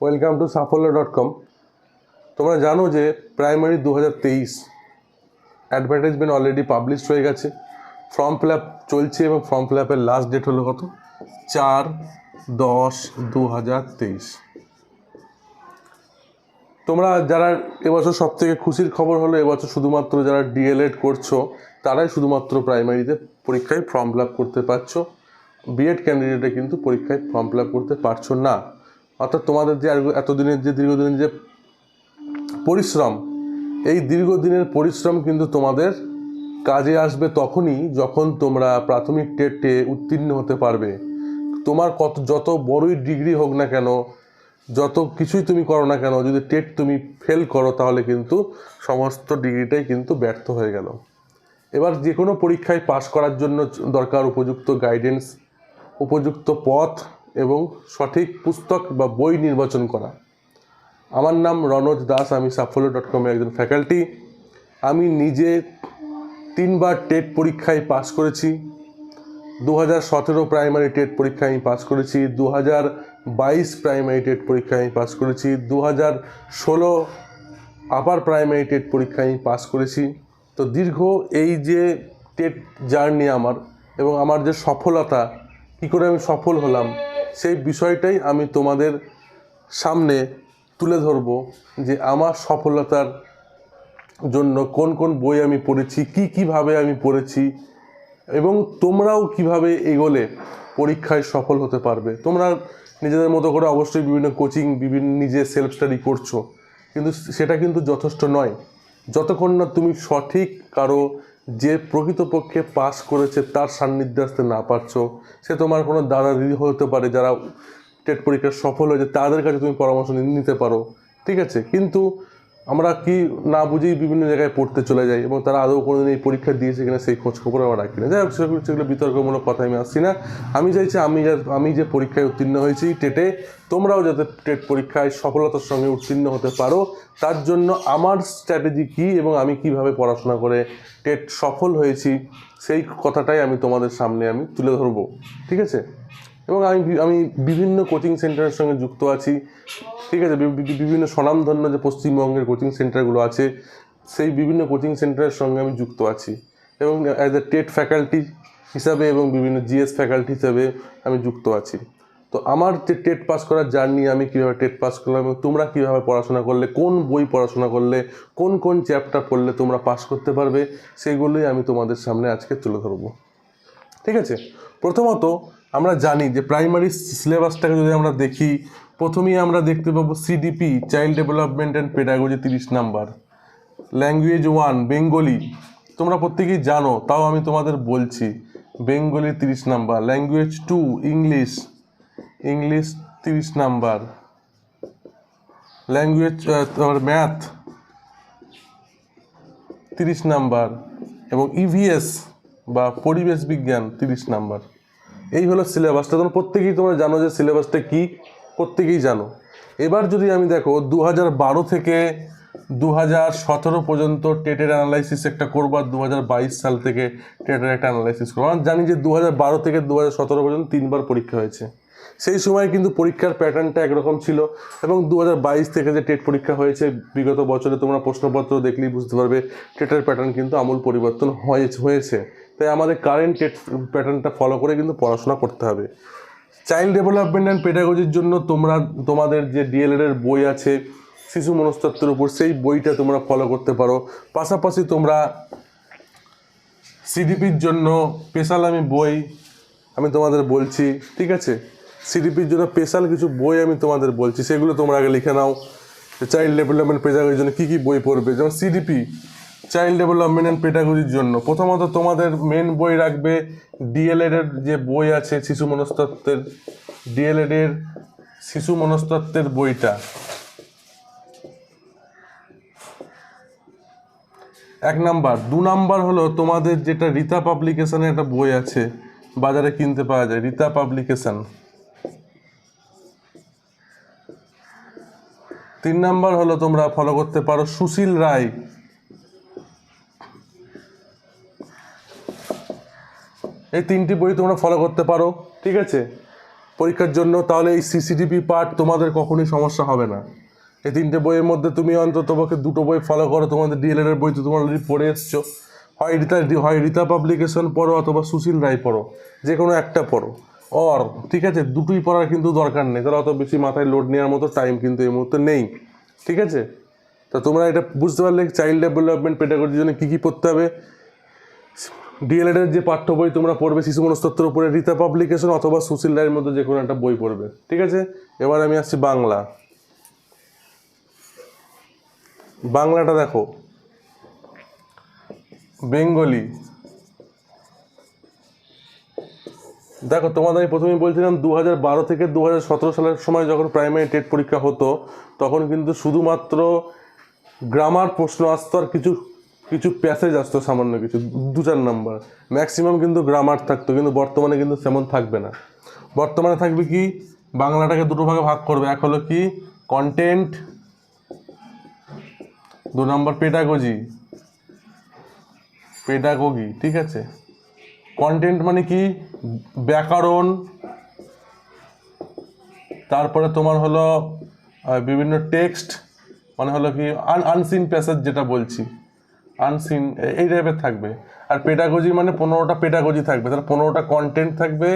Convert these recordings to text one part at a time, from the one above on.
Welcome to Shafollo.com। তোমরা জানো যে প্রাইমারি 2023 অ্যাডভার্টাইজমেন্ট অলরেডি পাবলিশড হয়ে গেছে, ফর্ম ফিল আপ চলছে এবং ফর্ম ফিল আপের লাস্ট ডেট হলো কত? 4/10/2023। তোমরা যারা এবছর সবথেকে খুশির খবর হলো এবছর শুধুমাত্র যারা ডিএলএড করছো তারাই শুধুমাত্র প্রাইমারিতে পরীক্ষায় ফর্ম ফিল আপ করতে পারছো। বিএড ক্যান্ডিডেটে কিন্তু পরীক্ষায় ফর্ম ফিল আপ করতে পারছো না। অর্থাৎ তোমাদের যে এতদিনের যে দীর্ঘদিনের যে পরিশ্রম, এই দীর্ঘদিনের পরিশ্রম কিন্তু তোমাদের কাজে আসবে তখনই যখন তোমরা প্রাথমিক টেটে উত্তীর্ণ হতে পারবে। তোমার যত বড়ই ডিগ্রি হোক না কেন, যত কিছুই তুমি করো না কেন, যদি টেট তুমি ফেল করো তাহলে কিন্তু সমস্ত ডিগ্রিটাই কিন্তু ব্যর্থ হয়ে গেল। এবার যে কোনো পরীক্ষায় পাশ করার জন্য দরকার উপযুক্ত গাইডেন্স, উপযুক্ত পথ এবং সঠিক পুস্তক বা বই নির্বাচন করা। আমার নাম রণজ দাস, আমি Shafollo.com-এর একজন ফ্যাকাল্টি। আমি নিজে 3বার টেট পরীক্ষায় পাশ করেছি। 2017 প্রাইমারি টেট পরীক্ষায় আমি পাশ করেছি, 2022 প্রাইমারি টেট পরীক্ষায় আমি পাশ করেছি, 2016 আপার প্রাইমারি টেট পরীক্ষায় আমি পাশ করেছি। তো দীর্ঘ এই যে টেট জার্নি আমার এবং আমার যে সফলতা, কী করে আমি সফল হলাম, সেই বিষয়টাই আমি তোমাদের সামনে তুলে ধরব যে আমার সফলতার জন্য কোন কোন বই আমি পড়েছি, কীভাবে আমি পড়েছি এবং তোমরাও কিভাবে এগোলে পরীক্ষায় সফল হতে পারবে। তোমরা নিজেদের মতো করে অবশ্যই বিভিন্ন কোচিং, বিভিন্ন নিজে সেলফ স্টাডি করছো, কিন্তু সেটা কিন্তু যথেষ্ট নয় যতক্ষণ না তুমি সঠিক কারো যে প্রকৃতপক্ষে পাস করেছে তার সান্নিধ্যে আসতে না পারছো। সে তোমার কোনো দাদা দিদি হতে পারে যারা টেট পরীক্ষায় সফল হয়েছে, তাদের কাছে তুমি পরামর্শ নিতে পারো, ঠিক আছে। কিন্তু আমরা কি না বুঝেই বিভিন্ন জায়গায় পড়তে চলে যাই এবং তারা আদৌ কোনোদিন এই পরীক্ষা দিয়েছে কিনা সেই খোঁজ খবর আমরা রাখি না। যাই হোক, সেগুলো বিতর্কমূলক কথা আমি আসছি না। আমি চাইছি আমি যে পরীক্ষায় উত্তীর্ণ হয়েছি টেটে, তোমরাও যাতে টেট পরীক্ষায় সফলতার সঙ্গে উত্তীর্ণ হতে পারো, তার জন্য আমার স্ট্র্যাটেজি কী এবং আমি কিভাবে পড়াশোনা করে টেট সফল হয়েছি সেই কথাটাই আমি তোমাদের সামনে আমি তুলে ধরবো, ঠিক আছে। এবং আমি বিভিন্ন কোচিং সেন্টারের সঙ্গে যুক্ত আছি, ঠিক আছে। বিভিন্ন স্বনামধন্য যে পশ্চিমবঙ্গের কোচিং সেন্টারগুলো আছে সেই বিভিন্ন কোচিং সেন্টারের সঙ্গে আমি যুক্ত আছি এবং অ্যাজ এ টেট ফ্যাকাল্টি হিসাবে এবং বিভিন্ন জিএস ফ্যাকাল্টি হিসাবে আমি যুক্ত আছি। তো আমার যে টেট পাস করার জার্নি, আমি কীভাবে টেট পাস করলাম এবং তোমরা কীভাবে পড়াশোনা করলে, কোন বই পড়াশোনা করলে, কোন কোন চ্যাপ্টার পড়লে তোমরা পাস করতে পারবে, সেগুলোই আমি তোমাদের সামনে আজকে তুলে ধরবো, ঠিক আছে। প্রথমত আমরা জানি যে প্রাইমারি সিলেবাসটাকে যদি আমরা দেখি, প্রথমেই আমরা দেখতে পাবো CDP, child development and pedagogy 30 number, language 1 Bengali, তোমরা প্রত্যেকেই জানো, তাও আমি তোমাদের বলছি, Bengali 30 number, language 2 English 30 number, language math 30 number এবং ইভিএস বা পরিবেশ বিজ্ঞান 30 নাম্বার। এই হলো সিলেবাসটা। তোমরা জানো যে সিলেবাসটা কি, প্রত্যেকেই জানো। এবার যদি আমি দেখো 2012 থেকে 2017 পর্যন্ত টেটের অ্যানালাইসিস একটা করবো, আর 2022 সাল থেকে টেটের একটা অ্যানালাইসিস করবো। আমরা জানি যে 2012 থেকে 2017 পর্যন্ত 3বার পরীক্ষা হয়েছে। সেই সময় কিন্তু পরীক্ষার প্যাটার্নটা একরকম ছিল এবং 2022 থেকে যে টেট পরীক্ষা হয়েছে, বিগত বছরে তোমরা প্রশ্নপত্র দেখলেই বুঝতে পারবে টেটের প্যাটার্ন কিন্তু আমূল পরিবর্তন হয়েছে। তাই আমাদের কারেন্ট টেট প্যাটার্নটা ফলো করে কিন্তু পড়াশোনা করতে হবে। চাইল্ড ডেভেলপমেন্ট অ্যান্ড পেডাগজির জন্য তোমাদের যে ডিএলএড-এর বই আছে শিশু মনস্তত্ত্বের উপর, সেই বইটা তোমরা ফলো করতে পারো। পাশাপাশি তোমরা সিডিপির জন্য স্পেশাল বই আমি তোমাদের বলছি, ঠিক আছে। সিডিপির জন্য স্পেশাল কিছু বই আমি তোমাদের বলছি, সেগুলো তোমরা আগে লিখে নাও। চাইল্ড ডেভেলপমেন্ট পেডাগজির জন্য কী কী বই পড়বে, যেমন সিডিপি চাইল্ড ডেভেলপমেন্ট অ্যান্ড পেডাগজির জন্য প্রথমত তোমাদের মেন বই রাখবে ডিএলএড-এর যে বই আছে শিশু মনস্তত্ত্বের, ডিএলএড-এর শিশু মনস্তত্ত্বের বইটা 1 নাম্বার। 2 নাম্বার হলো তোমাদের যেটা রীতা পাবলিকেশনের একটা বই আছে, বাজারে কিনতে পাওয়া যায়, রীতা পাবলিকেশন। 3 নাম্বার হলো তোমরা ফলো করতে পারো সুশীল রায়, এই 3টি বই তোমরা ফলো করতে পারো, ঠিক আছে। পরীক্ষার জন্য, তাহলে এই সিসিটিভি পার্ট তোমাদের কখনোই সমস্যা হবে না। এই 3টে বইয়ের মধ্যে তুমি অন্তত পক্ষে 2টো বই ফলো করো, তোমাদের ডিএলএড এর বই তো তোমরা অলরেডি পড়ে এসছো। হয় রীতা পাবলিকেশন পড়ো অথবা সুশীল রায় পড়ো, যে কোনো একটা পড়ো। ঠিক আছে, দুটোই পড়ার কিন্তু দরকার নেই, তাহলে অত বেশি মাথায় লোড নেওয়ার মতো টাইম কিন্তু এই মুহূর্তে নেই। ঠিক আছে, তা তোমরা এটা বুঝতে পারলে চাইল্ড ডেভেলপমেন্ট পেডাগজির জন্য কী কী পড়তে হবে। ডিএলএড এর যে পাঠ্য বই তোমরা পড়বে শিশু মনস্তত্ত্বের উপরে রীতা পাবলিকেশন অথবা সুশীল রায়ের মধ্যে যে কোনো একটা বই পড়বে। ঠিক আছে, এবার আমি আসছি বাংলা। বাংলাটা দেখো, বেঙ্গলি। দেখো তোমাদের আমি প্রথমেই বলছিলাম 2012 থেকে 2017 সালের সময় যখন প্রাইমারি টেট পরীক্ষা হতো, তখন কিন্তু শুধুমাত্র গ্রামার প্রশ্ন আসতো আর কিছু কিছু প্যাসেজ আসতো, সামান্য কিছু 2-4 নাম্বার, ম্যাক্সিমাম কিন্তু গ্রামার থাকতো। কিন্তু বর্তমানে কিন্তু তেমন থাকবে না। বর্তমানে থাকবে কি, বাংলাটাকে দুটো ভাগে ভাগ করবে, এক হলো কি কন্টেন্ট, 2 নম্বর পেডাগজি। ঠিক আছে, কন্টেন্ট মানে কি ব্যাকরণ, তারপরে তোমার হলো বিভিন্ন টেক্সট, মানে হলো কি আনসিন প্যাসেজ যেটা বলছি, আনসিন এই টাইপের থাকবে। আর পেডাগজি মানে 15টা পেডাগজি থাকবে, তাহলে 15টা কন্টেন্ট থাকবে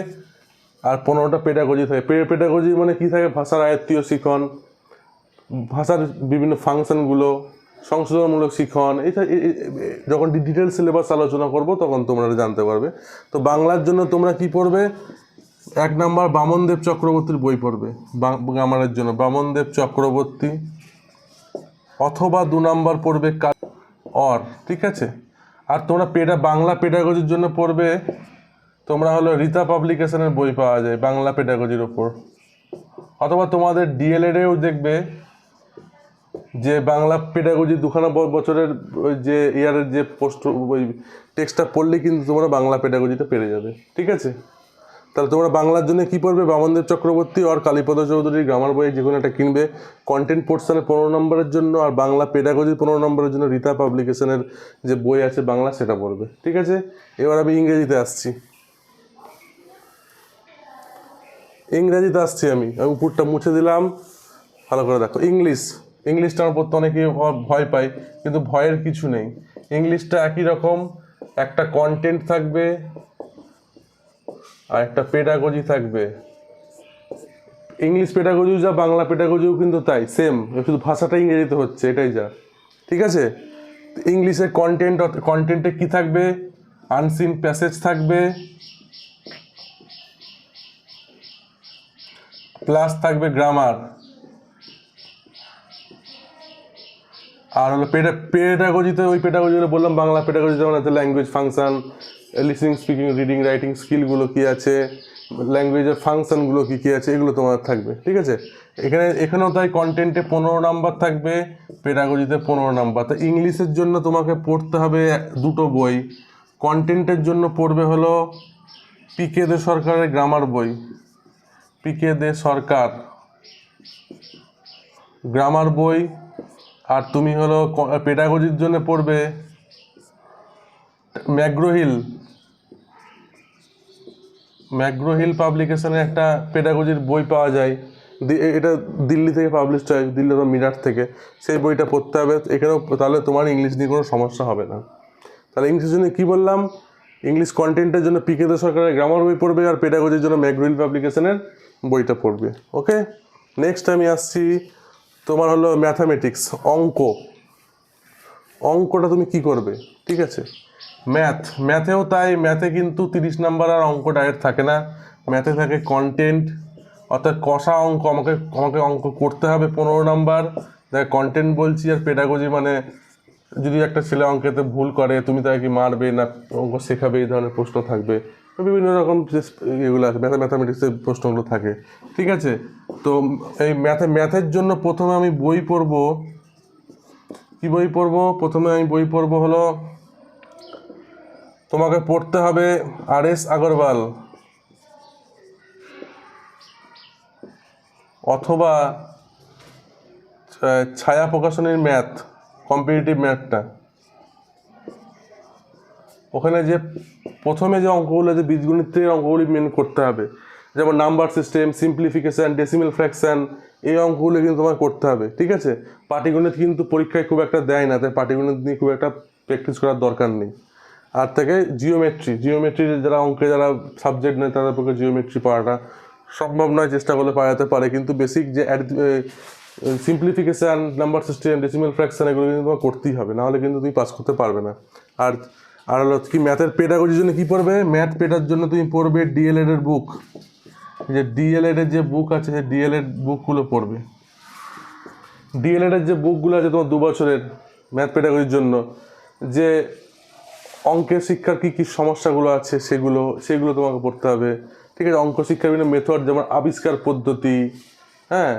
আর 15টা পেডাগজি থাকবে। পেডাগজি মানে কি থাকে, ভাষার আয়ত্তীয় শিখন, ভাষার বিভিন্ন ফাংশনগুলো, সংশোধনমূলক শিখন, যখন ডিটেল সিলেবাস আলোচনা করব তখন তোমরা জানতে পারবে। তো বাংলার জন্য তোমরা কি পড়বে, 1 নম্বর বামনদেব চক্রবর্তীর বই পড়বে গ্রামারের জন্য, বামনদেব চক্রবর্তী, অথবা 2 নম্বর পড়বে ঠিক আছে। আর তোমরা বাংলা পেডাগজির জন্য পড়বে, তোমরা হলো রীতা পাবলিকেশনের বই পাওয়া যায় বাংলা পেডাগজির ওপর, অথবা তোমাদের ডিএলএডেও দেখবে যে বাংলা পেডাগজি 2 বছরের ওই যে ইয়ারের যে পোস্ট ওই টেক্সটটা পড়লে কিন্তু তোমরা বাংলা পেডাগজিটা পেরে যাবে। ঠিক আছে, তাহলে তোমরা বাংলার জন্য কি পড়বে, বামনদেব চক্রবর্তী আর কালীপদ চৌধুরীর গ্রামার বই যে কোনো একটা কিনবে কন্টেন্ট পোর্শনে 15 নম্বরের জন্য, আর বাংলা পেডাগজি 15 নম্বরের জন্য রীতা পাবলিকেশনের যে বই আছে বাংলা সেটা পড়বে। ঠিক আছে, এবার আমি ইংরেজিতে আসছি। আমি উপরটা মুছে দিলাম, ভালো করে দেখো। ইংলিশটা আমার পড়তে অনেকেই ভয় পায়, কিন্তু ভয়ের কিছু নেই। ইংলিশটা একই রকম, একটা কন্টেন্ট থাকবে আর একটা পেডাগজি থাকবে। ইংলিশ পেডাগজিও যা, বাংলা পেডাগজিও কিন্তু তাই সেম, শুধু ভাষাটা ইংরেজিতে হচ্ছে, এটাই যা। ঠিক আছে, ইংলিশের কন্টেন্টে কি থাকবে, আনসিন প্যাসেজ থাকবে, প্লাস থাকবে গ্রামার, আর হলো পেডাগজিতে ওই পেডাগজিগুলো বললাম, বাংলা পেডাগজিতে যেমন আছে language function, listening speaking reading writing স্কিলগুলো কী আছে, ল্যাঙ্গুয়েজের ফাংশনগুলো কী কী আছে, এগুলো তোমার থাকবে। ঠিক আছে, এখানেও তাই কন্টেন্টে 15 নাম্বার থাকবে, পেডাগজিতে 15 নাম্বার। তো ইংলিশের জন্য তোমাকে পড়তে হবে 2টো বই। কন্টেন্টের জন্য পড়বে হলো পিকে দে সরকারের গ্রামার বই, পিকে দে সরকার গ্রামার বই। আর তুমি হলো পেডাগজির জন্য পড়বে ম্যাগ্রোহিল পাবলিকেশনের একটা পেডাগজির বই পাওয়া যায়, এটা দিল্লি থেকে পাবলিশ হয়, দিল্লি বা মিরাট থেকে, সেই বইটা পড়তে হবে এখানেও, তাহলে তোমার ইংলিশ নিয়ে কোনো সমস্যা হবে না। তাহলে ইংলিশের জন্য কী বললাম, ইংলিশ কন্টেন্টের জন্য পিকে দে সরকারের গ্রামার বই পড়বে, আর পেডাগজির জন্য ম্যাগ্রোহিল পাবলিকেশনের বইটা পড়বে। ওকে, নেক্সট আমি আসছি তোমার হলো ম্যাথামেটিক্স, অঙ্কটা তুমি কি করবে। ঠিক আছে, ম্যাথেও তাই, ম্যাথে কিন্তু 30 নাম্বার আর অঙ্ক ডাইরেক্ট থাকে না, ম্যাথে থাকে কন্টেন্ট, অর্থাৎ কষা অঙ্ক, আমাকে অঙ্ক করতে হবে 15 নাম্বার, দেখ কন্টেন্ট বলছি। আর পেডাগজি মানে যদি একটা ছেলে অঙ্কেতে ভুল করে তুমি তাকে কি মারবে না অঙ্ক শেখাবে, এই ধরনের প্রশ্ন থাকবে, বিভিন্ন রকম এগুলো আছে, ম্যাথামেটিক্সের প্রশ্নগুলো থাকে। ঠিক আছে, তো এই ম্যাথের জন্য প্রথমে আমি বই পড়বো, কি বই পড়বো, প্রথমে আমি বই পড়বো হলো, তোমাকে পড়তে হবে আর.এস. আগরওয়াল অথবা ছায়া প্রকাশনীর ম্যাথ, কম্পিটিটিভ ম্যাথটা। ওখানে যে প্রথমে যে অঙ্কগুলো, যে বীজগণিতের অঙ্কগুলি মেন করতে হবে, যেমন number system, simplification, decimal fraction, এই অঙ্কগুলো কিন্তু তোমার করতে হবে, ঠিক আছে। পাটিগণিত কিন্তু পরীক্ষায় খুব একটা দেয় না, তাই পাটিগণিত নিয়ে খুব একটা প্র্যাকটিস করার দরকার নেই। আর থেকে জিওমেট্রি যারা অঙ্কে যারা সাবজেক্ট নেয় তাদের পক্ষে জিওমেট্রি পড়াটা সম্ভব নয়, চেষ্টা করলে পাওয়া যেতে পারে, কিন্তু বেসিক যে simplification, number system, decimal fraction এগুলো কিন্তু তোমার করতেই হবে, নাহলে কিন্তু তুমি পাস করতে পারবে না। আর আর হলো কি ম্যাথের পেডাগজির জন্য কী পড়বে, ম্যাথ পেডার জন্য তুমি পড়বে ডিএলএড এর বুক, যে ডিএলএড এর যে বুক আছে সেই ডিএলএড বুকগুলো পড়বে। ডিএলএড এর যে বুকগুলো আছে তোমার 2 বছরের ম্যাথ পেডাগজির জন্য, যে অঙ্কের শিক্ষার কী কী সমস্যাগুলো আছে সেগুলো তোমাকে পড়তে হবে, ঠিক আছে। অঙ্ক শিক্ষার বিভিন্ন মেথড, যেমন আবিষ্কার পদ্ধতি, হ্যাঁ,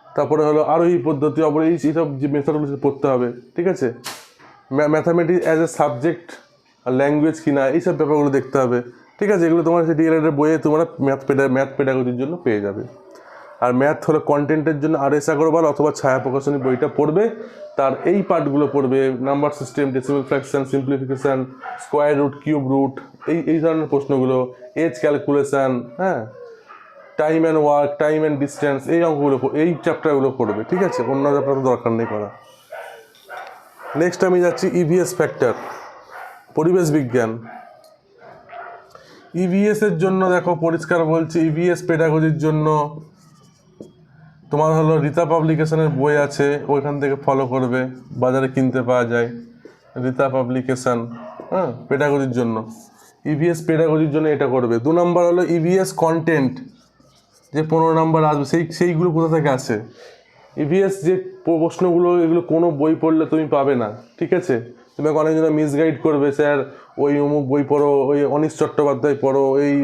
তারপরে হলো আরোহী পদ্ধতি, এইসব যে মেথডগুলো পড়তে হবে, ঠিক আছে। ম্যাথামেটিক্স অ্যাজ এ সাবজেক্ট আর ল্যাঙ্গুয়েজ কিনা এইসব ব্যাপারগুলো দেখতে হবে, ঠিক আছে। এগুলো তোমার সেই ডিএলএড এর বইয়ে তোমরা ম্যাথ পেডাগজির জন্য পেয়ে যাবে। আর ম্যাথ হলো কন্টেন্টের জন্য আর.এস. আগরওয়াল অথবা ছায়া প্রকাশনী বইটা পড়বে, তার এই পার্টগুলো পড়বে, number system, decimal fraction, simplification, square root, cube root, এই ধরনের প্রশ্নগুলো, এজ ক্যালকুলেশান, হ্যাঁ, time and work, time and distance, এই অঙ্কগুলো, এই চ্যাপ্টারগুলো পড়বে, ঠিক আছে। অন্য চ্যাপ্টার দরকার নেই করা। নেক্সট আমি যাচ্ছি ইভিএস ফ্যাক্টর, পরিবেশ বিজ্ঞান। ইভিএস এর জন্য দেখো পরিষ্কার বলছি, ইভিএস পেডাগজির জন্য তোমার হলো রীতা পাবলিকেশনের বই আছে, ওইখান থেকে ফলো করবে, বাজারে কিনতে পাওয়া যায় রীতা পাবলিকেশন, হ্যাঁ, পেডাগজির জন্য। ইভিএস পেডাগজির জন্য এটা করবে। 2 নম্বর হলো ইভিএস কন্টেন্ট, যে 15 নম্বর আসবে সেইগুলো কোথা থেকে আসে। ইভিএস যে প্রশ্নগুলো, এগুলো কোনো বই পড়লে তুমি পাবে না, ঠিক আছে। তোমাকে অনেকজন মিসগাইড করবে, স্যার ওই অমুক বই পড়ো, ওই অনিশ চট্টোপাধ্যায় পড়ো, এই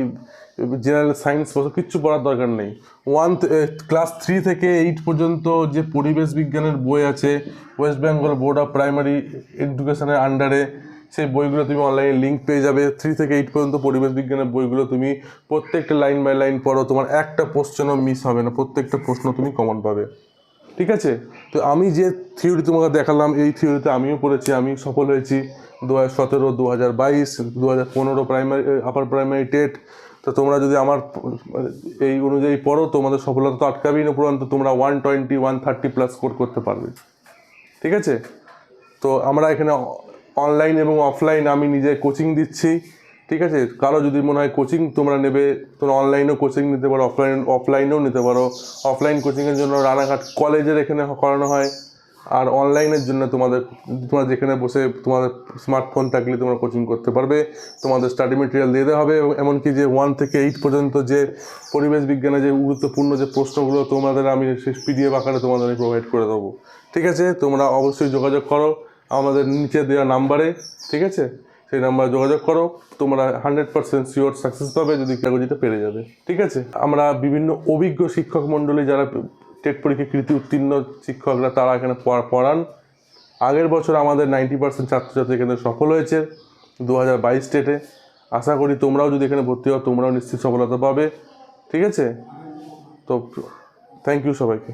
জেনারেল সায়েন্স পড়ো, কিচ্ছু পড়ার দরকার নেই। ক্লাস 3 থেকে 8 পর্যন্ত যে পরিবেশ বিজ্ঞানের বই আছে West Bengal board of primary এডুকেশনের আন্ডারে, সেই বইগুলো তুমি অনলাইনে লিঙ্ক পেয়ে যাবে। 3 থেকে 8 পর্যন্ত পরিবেশ বিজ্ঞানের বইগুলো তুমি প্রত্যেকটা লাইন বাই লাইন পড়ো, তোমার একটা প্রশ্নও মিস হবে না, প্রত্যেকটা প্রশ্ন তুমি কমন পাবে, ঠিক আছে। তো আমি যে থিওরি তোমাকে দেখালাম, এই থিওরিতে আমিও পড়েছি, আমি সফল হয়েছি 2017, 2022, 2015 প্রাইমারি আপার প্রাইমারি টেট। তো তোমরা যদি আমার এই অনুযায়ী পড়ো, তোমাদের সফলতা তো আটকাবেই না, উপরন্ত তোমরা 120, 130 প্লাস স্কোর করতে পারবে, ঠিক আছে। তো আমরা এখানে অনলাইন এবং অফলাইন আমি নিজে কোচিং দিচ্ছি, ঠিক আছে। কারো যদি মনে হয় কোচিং তোমরা নেবে, তোমরা অনলাইনেও কোচিং নিতে পারো, অফলাইনেও নিতে পারো। অফলাইন কোচিংয়ের জন্য রানাঘাট কলেজের এখানে করানো হয়, আর অনলাইনের জন্য তোমরা যেখানে বসে তোমাদের স্মার্টফোন থাকলে তোমরা কোচিং করতে পারবে। তোমাদের স্টাডি মেটেরিয়াল দিয়ে দেওয়া হবে, এবং এমনকি যে 1 থেকে 8 পর্যন্ত যে পরিবেশ বিজ্ঞানে যে গুরুত্বপূর্ণ যে প্রশ্নগুলো তোমাদের আমি সেই পিডিএফ আকারে তোমাদের আমি প্রোভাইড করে দেবো, ঠিক আছে। তোমরা অবশ্যই যোগাযোগ করো আমাদের নিচে দেওয়া নাম্বারে, ঠিক আছে। সেই নাম্বারে যোগাযোগ করো, তোমরা 100% শিওর সাকসেস পাবে যদি কাগজিটা পেরে যাবে, ঠিক আছে। আমরা বিভিন্ন অভিজ্ঞ শিক্ষক মণ্ডলী, যারা টেট পরীক্ষায় কৃতি উত্তীর্ণ শিক্ষকরা, তারা এখানে পড়ান। আগের বছর আমাদের 90% ছাত্রছাত্রী এখানে সফল হয়েছে 2022 টেটে। আশা করি তোমরাও যদি এখানে ভর্তি হও তোমরাও নিশ্চিত সফলতা পাবে, ঠিক আছে। তো থ্যাংক ইউ সবাইকে।